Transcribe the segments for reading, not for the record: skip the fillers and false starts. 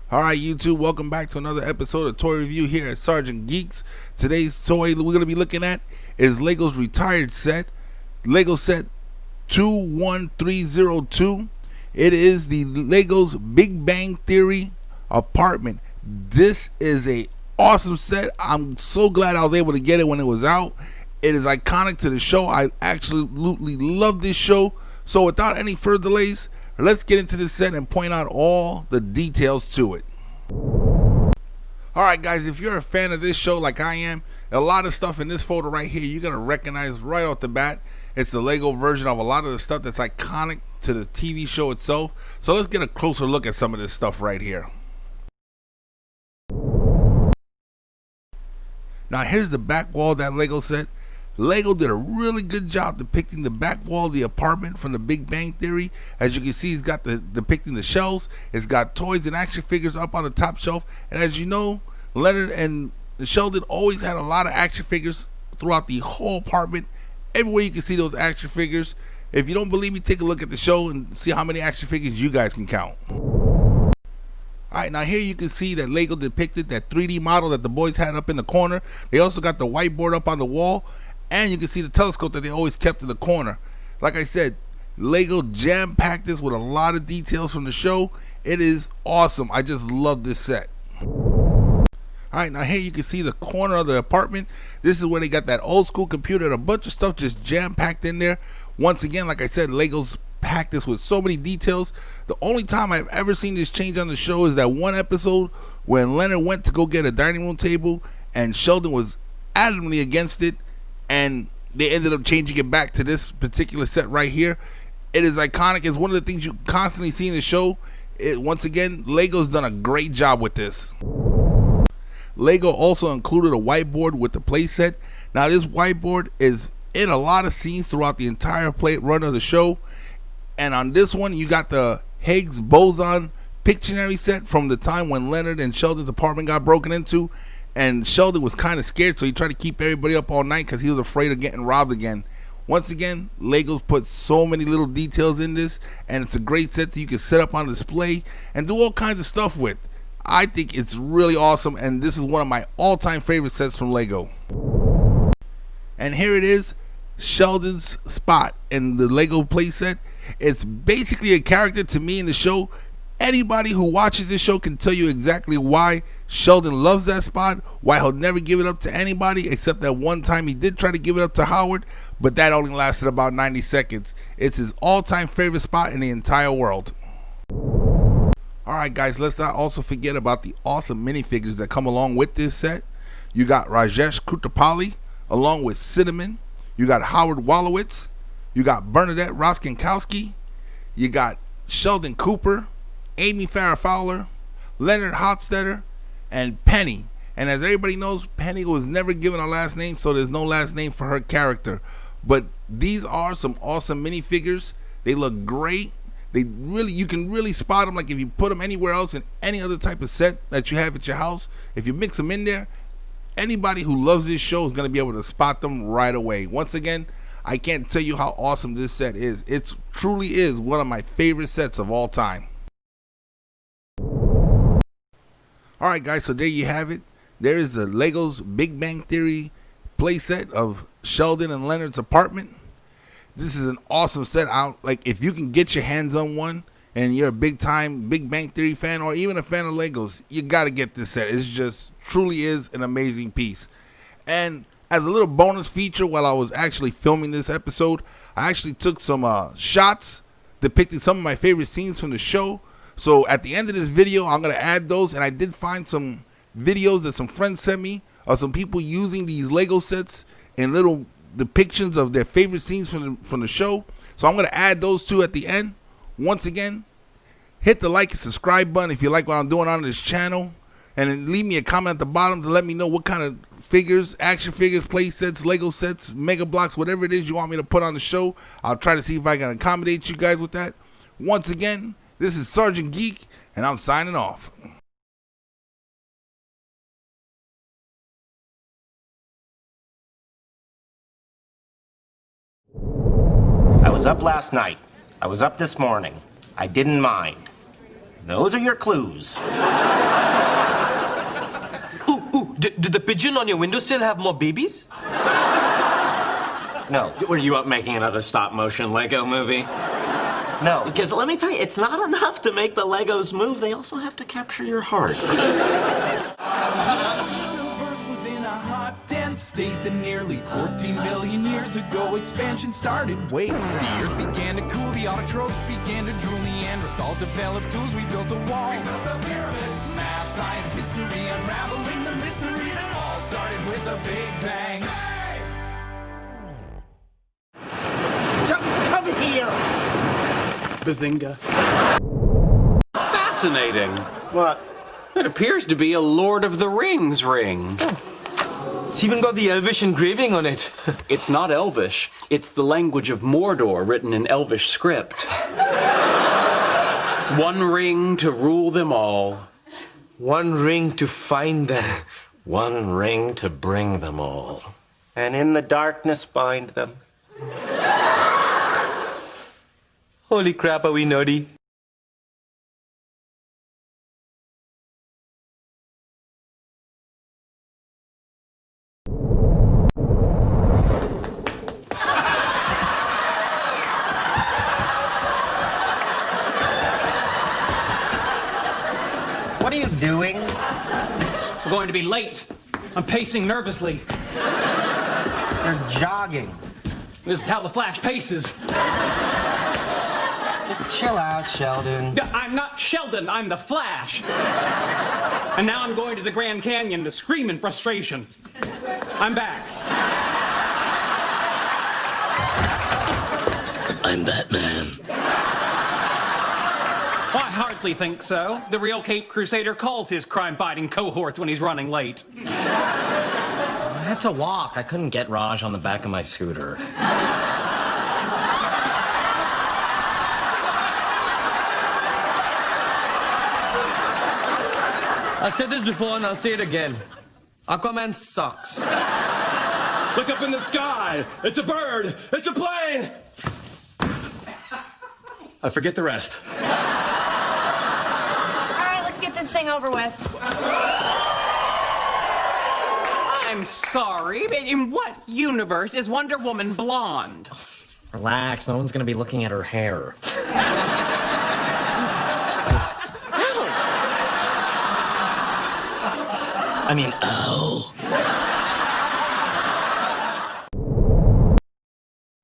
Alright YouTube, welcome back to another episode of Toy Review here at Sergeant Geeks. Today's toy we're going to be looking at is Lego's retired set, Lego set 21302. It is the Lego's Big Bang Theory apartment. This is a awesome set. I'm so glad I was able to get it when it was out. It is iconic to the show. I absolutely love this show. So without any further delays, let's get into this set and point out all the details to it. Alright guys, if you're a fan of this show like I am, a lot of stuff in this photo right here you're going to recognize right off the bat. It's the Lego version of a lot of the stuff that's iconic to the TV show itself. So let's get a closer look at some of this stuff right here. Now here's the back wall of that Lego set. Lego did a really good job depicting the back wall of the apartment from the Big Bang Theory. As you can see, it's got depicting the shelves. It's got toys and action figures up on the top shelf. And as you know, Leonard and Sheldon always had a lot of action figures throughout the whole apartment. Everywhere you can see those action figures. If you don't believe me, take a look at the show and see how many action figures you guys can count. Alright, now here you can see that Lego depicted that 3D model that the boys had up in the corner. They also got the whiteboard up on the wall. And you can see the telescope that they always kept in the corner. Like I said, Lego jam-packed this with a lot of details from the show. It is awesome. I just love this set. Alright, now here you can see the corner of the apartment. This is where they got that old school computer and a bunch of stuff just jam-packed in there. Once again, like I said, Lego's packed this with so many details. The only time I've ever seen this change on the show is that one episode when Leonard went to go get a dining room table and Sheldon was adamantly against it. And they ended up changing it back to this particular set right here. It is iconic. It's one of the things you constantly see in the show. Once again, Lego's done a great job with this. Lego also included a whiteboard with the play set. Now this whiteboard is in a lot of scenes throughout the entire run of the show. And on this one, you got the Higgs boson Pictionary set from the time when Leonard and Sheldon's apartment got broken into. And Sheldon was kind of scared, so he tried to keep everybody up all night because he was afraid of getting robbed again. Once again, Lego's put so many little details in this, and it's a great set that you can set up on display and do all kinds of stuff with. I think it's really awesome, and this is one of my all-time favorite sets from Lego. And here it is, Sheldon's spot in the Lego playset. It's basically a character to me in the show. Anybody who watches this show can tell you exactly why Sheldon loves that spot, why he'll never give it up to anybody, except that one time he did try to give it up to Howard, but that only lasted about 90 seconds. It's his all-time favorite spot in the entire world. Alright guys, let's not also forget about the awesome minifigures that come along with this set. You got Rajesh Kutapalli along with Cinnamon. You got Howard Wolowitz. You got Bernadette Roskinkowski. You got Sheldon Cooper, Amy Farrah Fowler, Leonard Hofstadter, and Penny. And as everybody knows, Penny was never given a last name, so there's no last name for her character. But these are some awesome minifigures. They look great. You can really spot them. Like if you put them anywhere else in any other type of set that you have at your house, if you mix them in there, anybody who loves this show is going to be able to spot them right away. Once again, I can't tell you how awesome this set is. It truly is one of my favorite sets of all time. Alright guys, so there you have it. There is the Lego's Big Bang Theory playset of Sheldon and Leonard's apartment. This is an awesome set. Like if you can get your hands on one and you're a big time Big Bang Theory fan or even a fan of Legos, you got to get this set. It just truly is an amazing piece. And as a little bonus feature, while I was actually filming this episode, I actually took some shots depicting some of my favorite scenes from the show. So at the end of this video, I'm going to add those, and I did find some videos that some friends sent me of some people using these Lego sets in little depictions of their favorite scenes from the show. So I'm going to add those two at the end. Once again, hit the like and subscribe button if you like what I'm doing on this channel, and then leave me a comment at the bottom to let me know what kind of figures, action figures, play sets, Lego sets, Mega Blocks, whatever it is you want me to put on the show. I'll try to see if I can accommodate you guys with that. Once again, this is Sergeant Geek, and I'm signing off. I was up last night. I was up this morning. I didn't mind. Those are your clues. Ooh, did the pigeon on your windowsill have more babies? No. Were you up making another stop-motion Lego movie? No. Because let me tell you, it's not enough to make the Legos move. They also have to capture your heart. State that nearly 14 billion years ago expansion started. Wait, the earth began to cool, the autotrophs began to drool, Neanderthals developed tools, we built a wall. We built the pyramids, math, science, history, unraveling the mystery that all started with a big bang. Hey! Come here! Bazinga. Fascinating. What? It appears to be a Lord of the Rings ring. It's even got the Elvish engraving on it. It's not Elvish. It's the language of Mordor written in Elvish script. One ring to rule them all. One ring to find them. One ring to bring them all. And in the darkness bind them. Holy crap, are we naughty? What are you doing? We're going to be late. I'm pacing nervously. You're jogging. This is how the Flash paces. Just chill out, Sheldon. I'm not Sheldon, I'm the Flash. And now I'm going to the Grand Canyon to scream in frustration. I'm back. I'm Batman. I hardly think so. The real Cape Crusader calls his crime-fighting cohorts when he's running late. I had to walk. I couldn't get Raj on the back of my scooter. I've said this before and I'll say it again. Aquaman sucks. Look up in the sky. It's a bird. It's a plane. I forget the rest. All right, let's get this thing over with. I'm sorry, but in what universe is Wonder Woman blonde? Relax, no one's gonna be looking at her hair. I mean, ow.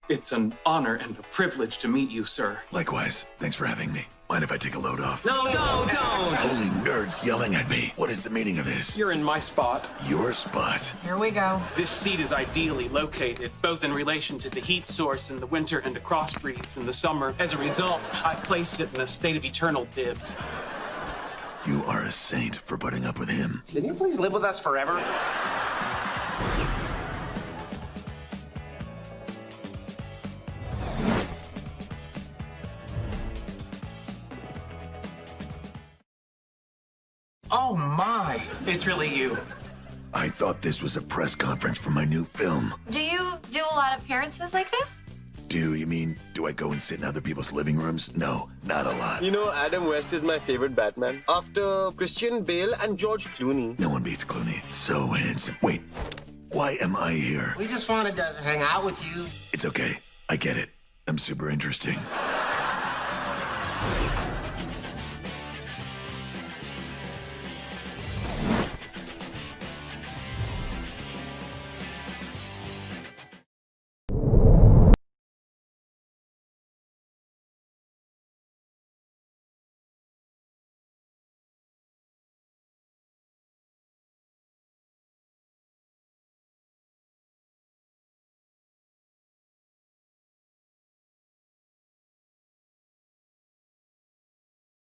It's an honor and a privilege to meet you, sir. Likewise. Thanks for having me. Mind if I take a load off? No, don't. Holy nerds yelling at me. What is the meaning of this? You're in my spot. Your spot. Here we go. This seat is ideally located, both in relation to the heat source in the winter and the cross breeze in the summer. As a result, I placed it in a state of eternal dibs. You are a saint for putting up with him. Can you please live with us forever? Oh my! It's really you. I thought this was a press conference for my new film. Do you do a lot of appearances like this? Do you mean, do I go and sit in other people's living rooms? No, not a lot. You know, Adam West is my favorite Batman. After Christian Bale and George Clooney. No one beats Clooney. So handsome. Wait, why am I here? We just wanted to hang out with you. It's okay. I get it. I'm super interesting.